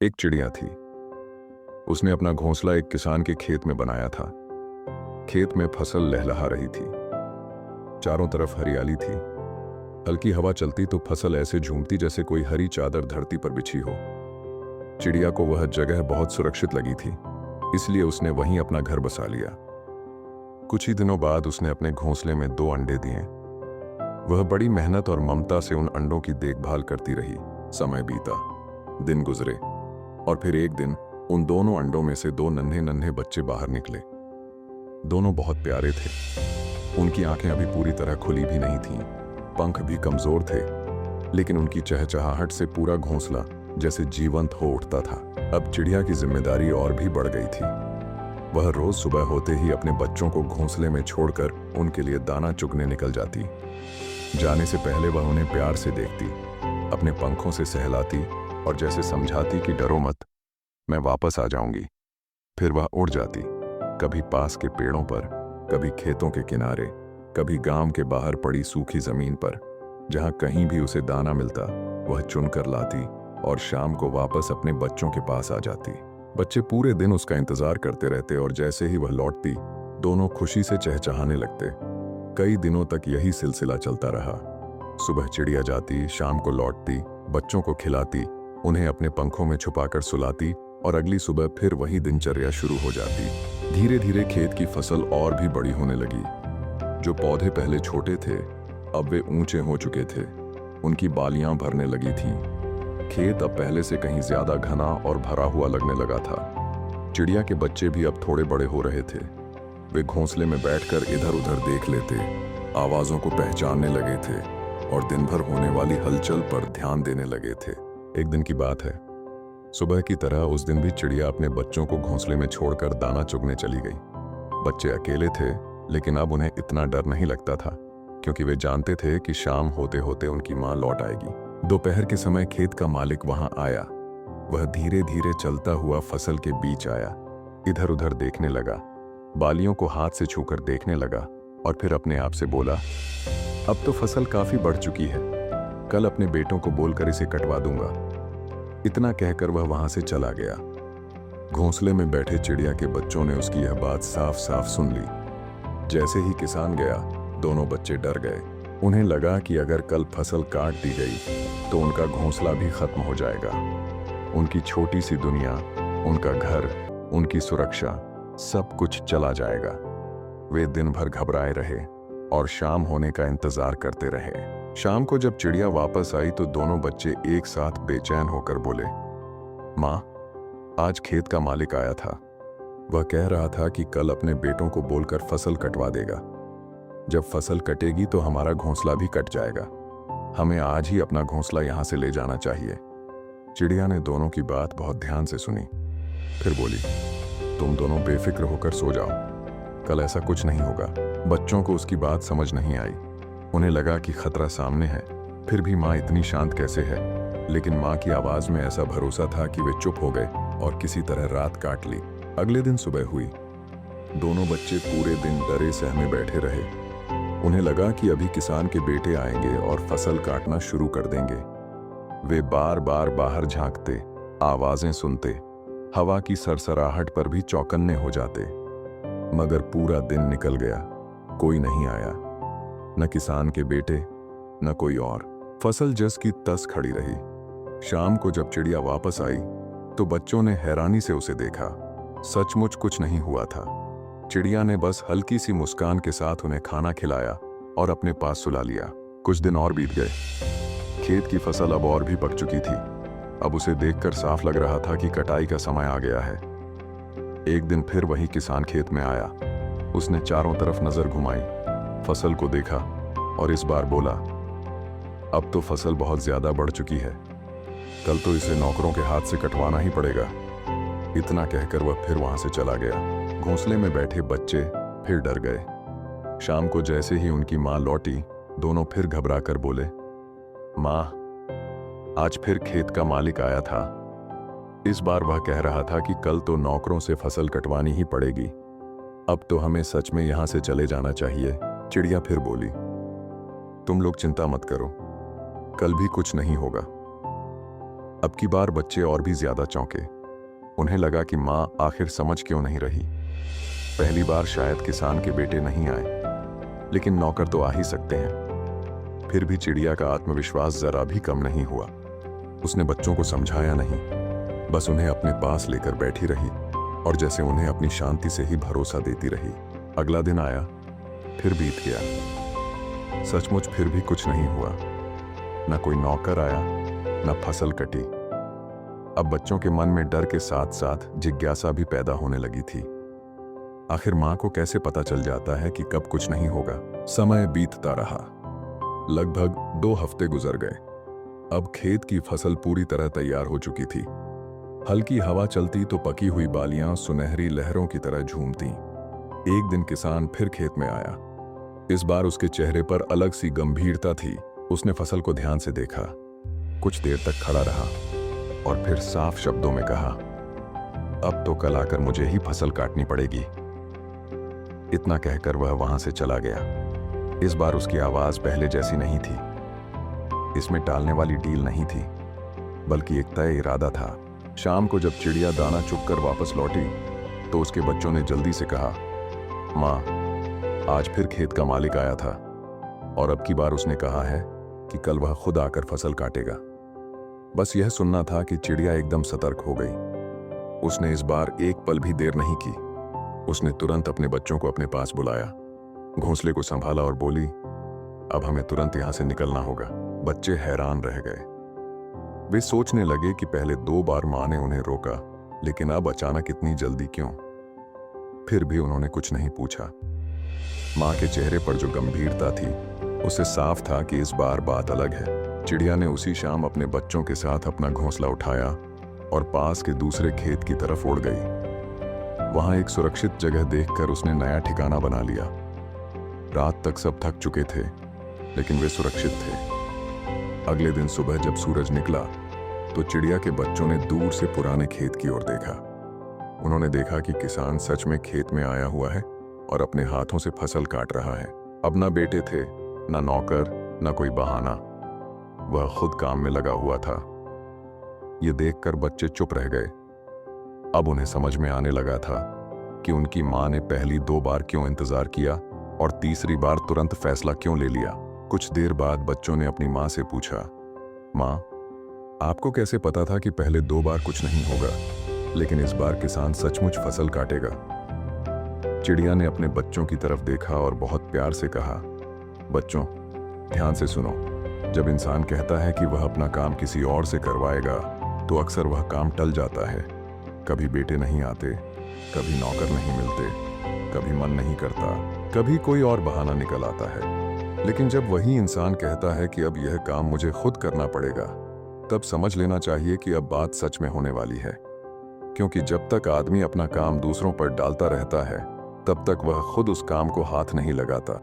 एक चिड़िया थी। उसने अपना घोंसला एक किसान के खेत में बनाया था। खेत में फसल लहलहा रही थी। चारों तरफ हरियाली थी। हल्की हवा चलती तो फसल ऐसे झूमती जैसे कोई हरी चादर धरती पर बिछी हो। चिड़िया को वह जगह बहुत सुरक्षित लगी थी, इसलिए उसने वहीं अपना घर बसा लिया। कुछ ही दिनों बाद उसने अपने घोंसले में 2 अंडे दिए। वह बड़ी मेहनत और ममता से उन अंडों की देखभाल करती रही। समय बीता, दिन गुजरे और फिर एक दिन उन दोनों अंडों में से 2 नन्हे नन्हे बच्चे बाहर निकले। दोनों बहुत प्यारे थे। उनकी आंखें अभी पूरी तरह खुली भी नहीं थीं, पंख भी कमजोर थे, लेकिन उनकी चहचहाहट से पूरा घोंसला जैसे जीवंत हो उठता था। अब चिड़िया की जिम्मेदारी और भी बढ़ गई थी। वह रोज सुबह होते ही अपने बच्चों को घोंसले में छोड़कर उनके लिए दाना चुगने निकल जाती। जाने से पहले वह उन्हें प्यार से देखती, अपने पंखों से सहलाती और जैसे समझाती कि डरो मत, मैं वापस आ जाऊंगी। फिर वह उड़ जाती, कभी पास के पेड़ों पर, कभी खेतों के किनारे, कभी गांव के बाहर पड़ी सूखी जमीन पर। जहां कहीं भी उसे दाना मिलता वह चुनकर लाती और शाम को वापस अपने बच्चों के पास आ जाती। बच्चे पूरे दिन उसका इंतजार करते रहते और जैसे ही वह लौटती दोनों खुशी से चहचहाने लगते। कई दिनों तक यही सिलसिला चलता रहा। सुबह चिड़िया जाती, शाम को लौटती, बच्चों को खिलाती, उन्हें अपने पंखों में छुपाकर सुलाती और अगली सुबह फिर वही दिनचर्या शुरू हो जाती। धीरे धीरे खेत की फसल और भी बड़ी होने लगी। जो पौधे पहले छोटे थे अब वे ऊंचे हो चुके थे। उनकी बालियां भरने लगी थीं। खेत अब पहले से कहीं ज्यादा घना और भरा हुआ लगने लगा था। चिड़िया के बच्चे भी अब थोड़े बड़े हो रहे थे। वे घोंसले में बैठकर इधर उधर देख लेते, आवाजों को पहचानने लगे थे और दिन भर होने वाली हलचल पर ध्यान देने लगे थे। एक दिन की बात है, सुबह की तरह उस दिन भी चिड़िया अपने बच्चों को घोंसले में छोड़कर दाना चुगने चली गई। बच्चे अकेले थे, लेकिन अब उन्हें इतना डर नहीं लगता था, क्योंकि वे जानते थे कि शाम होते होते उनकी मां लौट आएगी। दोपहर के समय खेत का मालिक वहां आया। वह धीरे धीरे चलता हुआ फसल के बीच आया, इधर उधर देखने लगा, बालियों को हाथ से छूकर देखने लगा और फिर अपने आप से बोला, अब तो फसल काफी बढ़ चुकी है, कल अपने बेटों को बोलकर इसे कटवा दूंगा। इतना कहकर वह वहां से चला गया। घोंसले में बैठे चिड़िया के बच्चों ने उसकी यह बात साफ साफ सुन ली। जैसे ही किसान गया दोनों बच्चे डर गए। उन्हें लगा कि अगर कल फसल काट दी गई तो उनका घोंसला भी खत्म हो जाएगा। उनकी छोटी सी दुनिया, उनका घर, उनकी सुरक्षा, सब कुछ चला जाएगा। वे दिन भर घबराए रहे और शाम होने का इंतजार करते रहे। शाम को जब चिड़िया वापस आई तो दोनों बच्चे एक साथ बेचैन होकर बोले, माँ, आज खेत का मालिक आया था। वह कह रहा था कि कल अपने बेटों को बोलकर फसल कटवा देगा। जब फसल कटेगी तो हमारा घोंसला भी कट जाएगा। हमें आज ही अपना घोंसला यहाँ से ले जाना चाहिए। चिड़िया ने दोनों की बात बहुत ध्यान से सुनी, फिर बोली, तुम दोनों बेफिक्र होकर सो जाओ, कल ऐसा कुछ नहीं होगा। बच्चों को उसकी बात समझ नहीं आई। उन्हें लगा कि खतरा सामने है, फिर भी माँ इतनी शांत कैसे है। लेकिन माँ की आवाज में ऐसा भरोसा था कि वे चुप हो गए और किसी तरह रात काट ली। अगले दिन सुबह हुई। दोनों बच्चे पूरे दिन डरे सहमे बैठे रहे। उन्हें लगा कि अभी किसान के बेटे आएंगे और फसल काटना शुरू कर देंगे। वे बार बार बाहर झांकते, आवाजें सुनते, हवा की सरसराहट पर भी चौकन्ने हो जाते। मगर पूरा दिन निकल गया, कोई नहीं आया। न किसान के बेटे, न कोई और। फसल जस की तस खड़ी रही। शाम को जब चिड़िया वापस आई तो बच्चों ने हैरानी से उसे देखा। सचमुच कुछ नहीं हुआ था। चिड़िया ने बस हल्की सी मुस्कान के साथ उन्हें खाना खिलाया और अपने पास सुला लिया। कुछ दिन और बीत गए। खेत की फसल अब और भी पक चुकी थी। अब उसे देखकर साफ लग रहा था कि कटाई का समय आ गया है। एक दिन फिर वही किसान खेत में आया। उसने चारों तरफ नजर घुमाई, फसल को देखा और इस बार बोला, अब तो फसल बहुत ज्यादा बढ़ चुकी है, कल तो इसे नौकरों के हाथ से कटवाना ही पड़ेगा। इतना कहकर वह फिर वहां से चला गया। घोंसले में बैठे बच्चे फिर डर गए। शाम को जैसे ही उनकी मां लौटी, दोनों फिर घबरा कर बोले, मां, आज फिर खेत का मालिक आया था। इस बार वह कह रहा था कि कल तो नौकरों से फसल कटवानी ही पड़ेगी। अब तो हमें सच में यहां से चले जाना चाहिए। चिड़िया फिर बोली, तुम लोग चिंता मत करो, कल भी कुछ नहीं होगा। अब की बार बच्चे और भी ज्यादा चौंके। उन्हें लगा कि माँ आखिर समझ क्यों नहीं रही। पहली बार शायद किसान के बेटे नहीं आए, लेकिन नौकर तो आ ही सकते हैं। फिर भी चिड़िया का आत्मविश्वास जरा भी कम नहीं हुआ। उसने बच्चों को समझाया नहीं, बस उन्हें अपने पास लेकर बैठी रही और जैसे उन्हें अपनी शांति से ही भरोसा देती रही। अगला दिन आया, फिर बीत गया। सचमुच फिर भी कुछ नहीं हुआ। न कोई नौकर आया, न फसल कटी। अब बच्चों के मन में डर के साथ साथ जिज्ञासा भी पैदा होने लगी थी। आखिर मां को कैसे पता चल जाता है कि कब कुछ नहीं होगा। समय बीतता रहा। लगभग 2 हफ्ते गुजर गए। अब खेत की फसल पूरी तरह तैयार हो चुकी थी। हल्की हवा चलती तो पकी हुई बालियां सुनहरी लहरों की तरह झूमती। एक दिन किसान फिर खेत में आया। इस बार उसके चेहरे पर अलग सी गंभीरता थी। उसने फसल को ध्यान से देखा, कुछ देर तक खड़ा रहा और फिर साफ शब्दों में कहा, अब तो कल आकर मुझे ही फसल काटनी पड़ेगी। इतना कहकर वह वहां से चला गया। इस बार उसकी आवाज पहले जैसी नहीं थी। इसमें टालने वाली डील नहीं थी, बल्कि एक तय इरादा था। शाम को जब चिड़िया दाना चुगकर वापस लौटी तो उसके बच्चों ने जल्दी से कहा, माँ, आज फिर खेत का मालिक आया था और अब की बार उसने कहा है कि कल वह खुद आकर फसल काटेगा। बस यह सुनना था कि चिड़िया एकदम सतर्क हो गई। उसने इस बार एक पल भी देर नहीं की। उसने तुरंत अपने बच्चों को अपने पास बुलाया, घोंसले को संभाला और बोली, अब हमें तुरंत यहां से निकलना होगा। बच्चे हैरान रह गए। वे सोचने लगे कि पहले 2 बार मां ने उन्हें रोका, लेकिन अब अचानक इतनी जल्दी क्यों। फिर भी उन्होंने कुछ नहीं पूछा। मां के चेहरे पर जो गंभीरता थी, उससे साफ था कि इस बार बात अलग है। चिड़िया ने उसी शाम अपने बच्चों के साथ अपना घोंसला उठाया और पास के दूसरे खेत की तरफ उड़ गई। वहां एक सुरक्षित जगह देखकर उसने नया ठिकाना बना लिया। रात तक सब थक चुके थे, लेकिन वे सुरक्षित थे। अगले दिन सुबह जब सूरज निकला तो चिड़िया के बच्चों ने दूर से पुराने खेत की ओर देखा। उन्होंने देखा कि किसान सच में खेत में आया हुआ है और अपने हाथों से फसल काट रहा है। अब ना बेटे थे, ना नौकर, ना कोई बहाना। वह खुद काम में लगा हुआ था। ये देखकर बच्चे चुप रह गए। अब उन्हें समझ में आने लगा था कि उनकी मां ने पहली 2 बार क्यों इंतजार किया और तीसरी बार तुरंत फैसला क्यों ले लिया। कुछ देर बाद बच्चों ने अपनी मां से पूछा, मां, आपको कैसे पता था कि पहले 2 बार कुछ नहीं होगा, लेकिन इस बार किसान सचमुच फसल काटेगा? चिड़िया ने अपने बच्चों की तरफ देखा और बहुत प्यार से कहा, बच्चों, ध्यान से सुनो। जब इंसान कहता है कि वह अपना काम किसी और से करवाएगा, तो अक्सर वह काम टल जाता है। कभी बेटे नहीं आते, कभी नौकर नहीं मिलते, कभी मन नहीं करता, कभी कोई और बहाना निकल आता है। लेकिन जब वही इंसान कहता है कि अब यह काम मुझे खुद करना पड़ेगा, तब समझ लेना चाहिए कि अब बात सच में होने वाली है। क्योंकि जब तक आदमी अपना काम दूसरों पर डालता रहता है, तब तक वह खुद उस काम को हाथ नहीं लगाता।